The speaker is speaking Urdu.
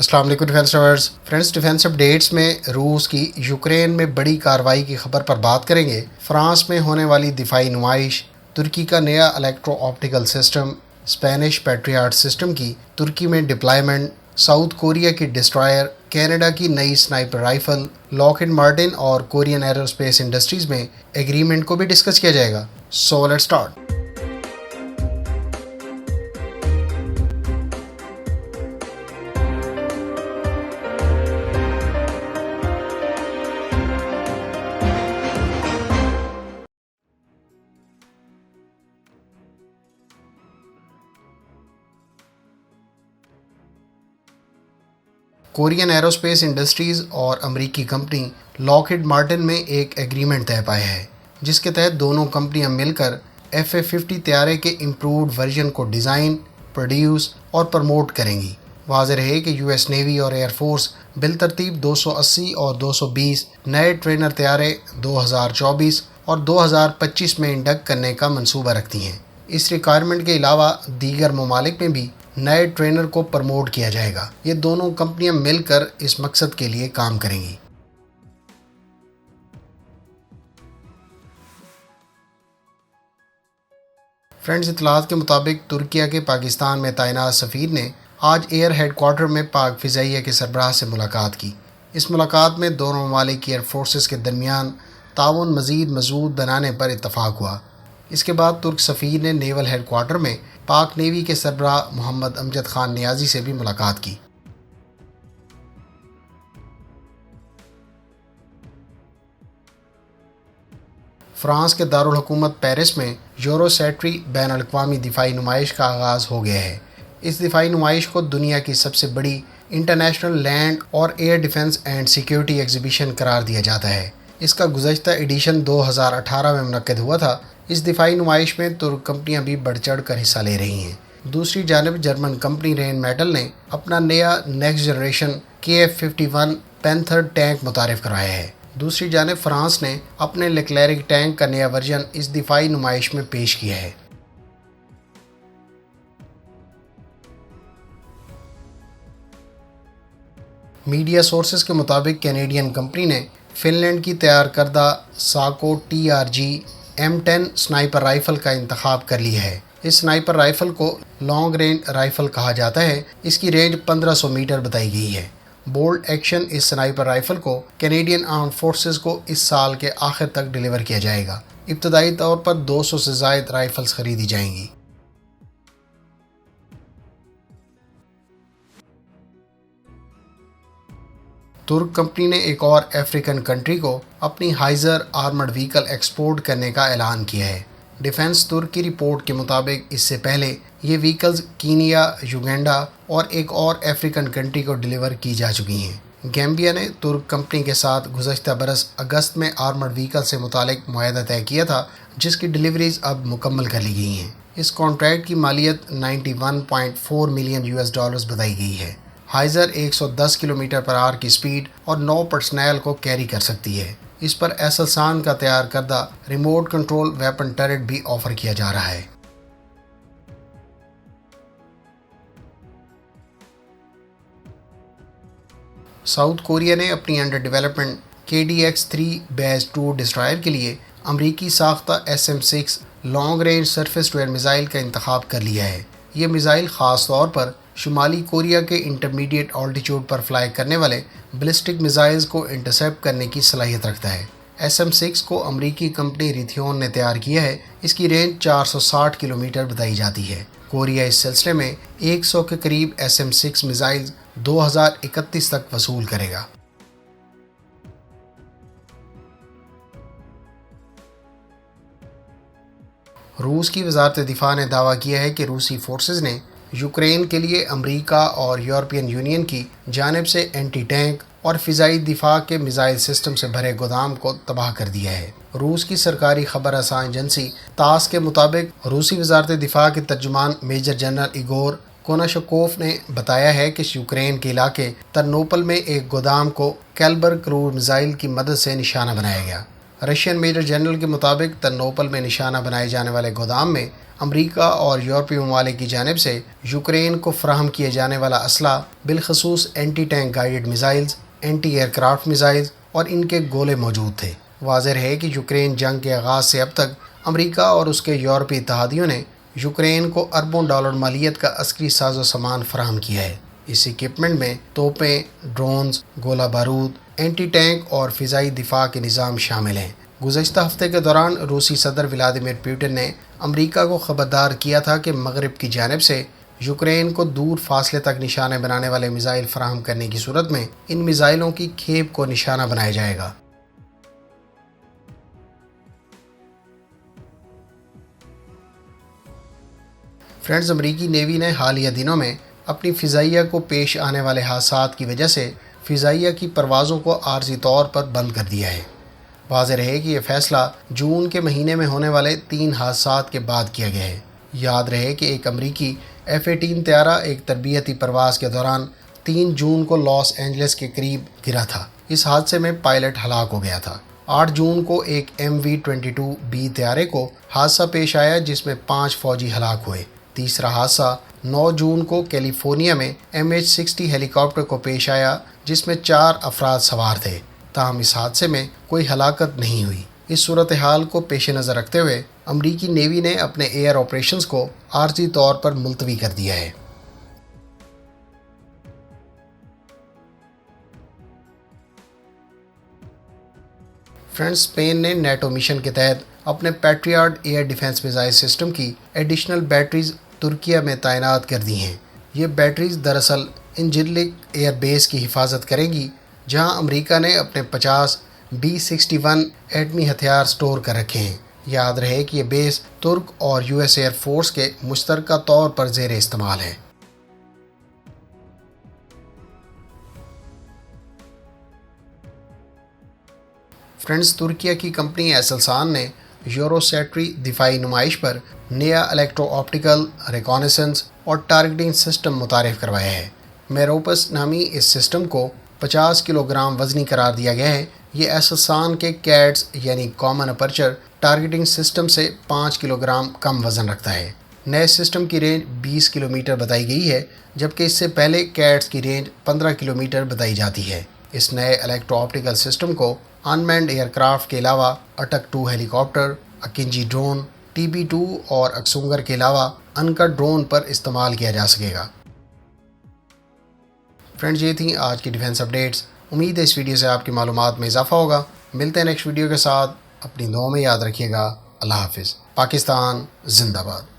السلام علیکم defence lovers friends, defence updates میں روس کی یوکرین میں بڑی کارروائی کی خبر پر بات کریں گے۔ فرانس میں ہونے والی دفاعی نمائش، ترکی کا نیا electro optical system, Spanish Patriot system کی ترکی میں ڈپلائمنٹ، ساؤتھ کوریا کی ڈسٹرائر، کینیڈا کی نئی sniper rifle, Lockheed Martin اور کورین ایروسپیس انڈسٹریز میں ایگریمنٹ کو بھی ڈسکس کیا جائے گا۔ So let's start. Korean Aerospace Industries اور امریکی کمپنی لاک ہیڈ مارٹن میں ایک ایگریمنٹ طے پایا ہے، جس کے تحت دونوں کمپنیاں مل کر FA-50 طیارے کے امپرووڈ ورژن کو ڈیزائن، پروڈیوس اور پروموٹ کریں گی۔ واضح رہے کہ US نیوی اور ایئر فورس بالترتیب 280 اور 220 نئے ٹرینر طیارے 2024 اور 2025 میں انڈکٹ کرنے کا منصوبہ رکھتی ہیں۔ اس ریکوائرمنٹ کے علاوہ دیگر ممالک میں بھی نئے ٹرینر کو پروموٹ کیا جائے گا۔ یہ دونوں کمپنیاں مل کر اس مقصد کے لیے کام کریں گی۔ فرینڈز، اطلاعات کے مطابق ترکیہ کے پاکستان میں تعینات سفیر نے آج ایئر ہیڈ کوارٹر میں پاک فضائیہ کے سربراہ سے ملاقات کی۔ اس ملاقات میں دونوں ممالک کی ایئر فورسز کے درمیان تعاون مزید مضبوط بنانے پر اتفاق ہوا۔ اس کے بعد ترک سفیر نے نیول ہیڈ کوارٹر میں پاک نیوی کے سربراہ محمد امجد خان نیازی سے بھی ملاقات کی۔ فرانس کے دارالحکومت پیرس میں یوروسیٹری بین الاقوامی دفاعی نمائش کا آغاز ہو گیا ہے۔ اس دفاعی نمائش کو دنیا کی سب سے بڑی انٹرنیشنل لینڈ اور air defence and security exhibition قرار دیا جاتا ہے۔ اس کا گزشتہ ایڈیشن 2018 میں منعقد ہوا تھا۔ اس دفاعی نمائش میں ترک کمپنیاں بھی بڑھ چڑھ کر حصہ لے رہی ہیں۔ دوسری جانب جرمن کمپنی رین میٹل نے اپنا نیا next generation KF-51 panther tank متعارف کرایا ہے۔ دوسری جانب فرانس نے اپنے لیکلیرک ٹینک کا نیا ورژن اس دفاعی نمائش میں پیش کیا ہے۔ میڈیا سورسز کے مطابق کینیڈین کمپنی نے فن لینڈ کی تیار کردہ ساکو TRG M10 سنائپر رائفل کا انتخاب کر لیا ہے۔ اس سنائپر رائفل کو لانگ رینج رائفل کہا جاتا ہے۔ اس کی رینج 1500 میٹر بتائی گئی ہے۔ بولڈ ایکشن اس سنائپر رائفل کو کینیڈین آرمڈ فورسز کو اس سال کے آخر تک ڈیلیور کیا جائے گا۔ ابتدائی طور پر 200 سے زائد رائفلز خریدی جائیں گی۔ ترک کمپنی نے ایک اور افریقن کنٹری کو اپنی ہائزر آرمڈ وہیکل ایکسپورٹ کرنے کا اعلان کیا ہے۔ ڈیفنس ترک کی رپورٹ کے مطابق اس سے پہلے یہ وہیکلز کینیا، یوگینڈا اور ایک اور افریقن کنٹری کو ڈیلیور کی جا چکی ہیں۔ گیمبیا نے ترک کمپنی کے ساتھ گزشتہ برس اگست میں آرمڈ وہیکل سے متعلق معاہدہ طے کیا تھا، جس کی ڈیلیوریز اب مکمل کر لی گئی ہیں۔ اس کانٹریکٹ کی مالیت $91.4 ملین بتائی گئی ہے۔ ہائزر 110 کلومیٹر پر آور کی سپیڈ اور 9 پرسنل کو کیری کر سکتی ہے۔ اس پر ایسلسان کا تیار کردہ ریموٹ کنٹرول ویپن ٹرٹ بھی آفر کیا جا رہا ہے۔ ساؤتھ کوریا نے اپنی انڈر ڈیولپمنٹ KDX-3 بیز 2 ڈسٹرائر کے لیے امریکی ساختہ SM-6 long range surface to air missile کا انتخاب کر لیا ہے۔ یہ میزائل خاص طور پر شمالی کوریا کے انٹرمیڈیٹ آلٹیچیوڈ پر فلائی کرنے والے بلسٹک میزائلز کو انٹرسیپٹ کرنے کی صلاحیت رکھتا ہے۔ SM-6 کو امریکی کمپنی ریتھیون نے تیار کیا ہے۔ اس کی رینج 460 کلومیٹر بتائی جاتی ہے۔ کوریا اس سلسلے میں 100 کے قریب SM-6 میزائلز 2031 تک وصول کرے گا۔ روس کی وزارت دفاع نے دعویٰ کیا ہے کہ روسی فورسز نے یوکرین کے لیے امریکہ اور یورپین یونین کی جانب سے اینٹی ٹینک اور فضائی دفاع کے میزائل سسٹم سے بھرے گودام کو تباہ کر دیا ہے۔ روس کی سرکاری خبر رساں ایجنسی تاس کے مطابق روسی وزارت دفاع کے ترجمان میجر جنرل ایگور کوناشکوف نے بتایا ہے کہ یوکرین کے علاقے ترنوپل میں ایک گودام کو کیلبر کروز میزائل کی مدد سے نشانہ بنایا گیا۔ رشین میجر جنرل کے مطابق ترنوپل میں نشانہ بنائے جانے والے گودام میں امریکہ اور یورپی ممالک کی جانب سے یوکرین کو فراہم کیے جانے والا اسلحہ، بالخصوص anti tank guided missiles, anti aircraft missiles اور ان کے گولے موجود تھے۔ واضح ہے کہ یوکرین جنگ کے آغاز سے اب تک امریکہ اور اس کے یورپی اتحادیوں نے یوکرین کو اربوں ڈالر مالیت کا عسکری ساز و سامان فراہم کیا ہے۔ اس ایکوپمنٹ میں توپیں، ڈرونز، گولہ بارود، اینٹی ٹینک اور فضائی دفاع کے نظام شامل ہیں۔ گزشتہ ہفتے کے دوران روسی صدر ولادیمیر پوٹن نے امریکہ کو خبردار کیا تھا کہ مغرب کی جانب سے یوکرین کو دور فاصلے تک نشانے بنانے والے میزائل فراہم کرنے کی صورت میں ان میزائلوں کی کھیپ کو نشانہ بنایا جائے گا۔ فرینڈز، امریکی نیوی نے حالیہ دنوں میں اپنی فضائیہ کو پیش آنے والے حادثات کی وجہ سے فضائیہ کی پروازوں کو عارضی طور پر بند کر دیا ہے۔ واضح رہے کہ یہ فیصلہ جون کے مہینے میں ہونے والے 3 حادثات کے بعد کیا گیا ہے۔ یاد رہے کہ ایک امریکی F-18 طیارہ ایک تربیتی پرواز کے دوران 3 جون کو لاس اینجلس کے قریب گرا تھا۔ اس حادثے میں پائلٹ ہلاک ہو گیا تھا۔ 8 جون کو ایک MV-22B طیارے کو حادثہ پیش آیا جس میں 5 فوجی ہلاک ہوئے۔ تیسرا حادثہ 9 جون کو کیلیفورنیا میں MH-60 ہیلی کاپٹر کو پیش آیا جس میں 4 افراد سوار تھے، تاہم اس حادثے میں کوئی ہلاکت نہیں ہوئی۔ اس صورتحال کو پیش نظر رکھتے ہوئے امریکی نیوی نے اپنے ایئر آپریشنز کو عارضی طور پر ملتوی کر دیا ہے۔ فرینڈز، اسپین نے نیٹو مشن کے تحت اپنے patriot air defence missile system کی ایڈیشنل بیٹریز ترکیہ میں تعینات کر دی ہیں۔ یہ بیٹریز دراصل انجرلک ایئر بیس کی حفاظت کریں گی جہاں امریکہ نے اپنے 50 B-61 ایٹمی ہتھیار سٹور کر رکھے ہیں۔ یاد رہے کہ یہ بیس ترک اور US ایئر فورس کے مشترکہ طور پر زیر استعمال ہے۔ فرینڈز، ترکیہ کی کمپنی ایسلسان نے یوروسیٹری دفاعی نمائش پر نیا الیکٹرو آپٹیکل ریکانیسنس اور ٹارگٹنگ سسٹم متعارف کروایا ہے۔ میروپس نامی اس سسٹم کو 50 کلو گرام وزنی قرار دیا گیا ہے۔ یہ ایسلسان کے کیٹس یعنی کامن اپرچر ٹارگٹنگ سسٹم سے 5 کلو گرام کم وزن رکھتا ہے۔ نئے سسٹم کی رینج 20 کلومیٹر بتائی گئی ہے، جبکہ اس سے پہلے کیٹس کی رینج 15 کلومیٹر بتائی جاتی ہے۔ اس نئے الیکٹرو آپٹیکل سسٹم کو انمینڈ ایئر کرافٹ کے علاوہ اٹک 2 ہیلی کاپٹر، اکنجی ڈرون، TB2 اور اکسونگر کے علاوہ انکا ڈرون پر استعمال کیا جا سکے گا۔ فرینڈز، یہ تھیں آج کی ڈیفنس اپڈیٹس۔ امید ہے اس ویڈیو سے آپ کی معلومات میں اضافہ ہوگا۔ ملتے ہیں نیکسٹ ویڈیو کے ساتھ۔ اپنی دعاؤں میں یاد رکھیے گا۔ اللہ حافظ۔ پاکستان زندہ باد۔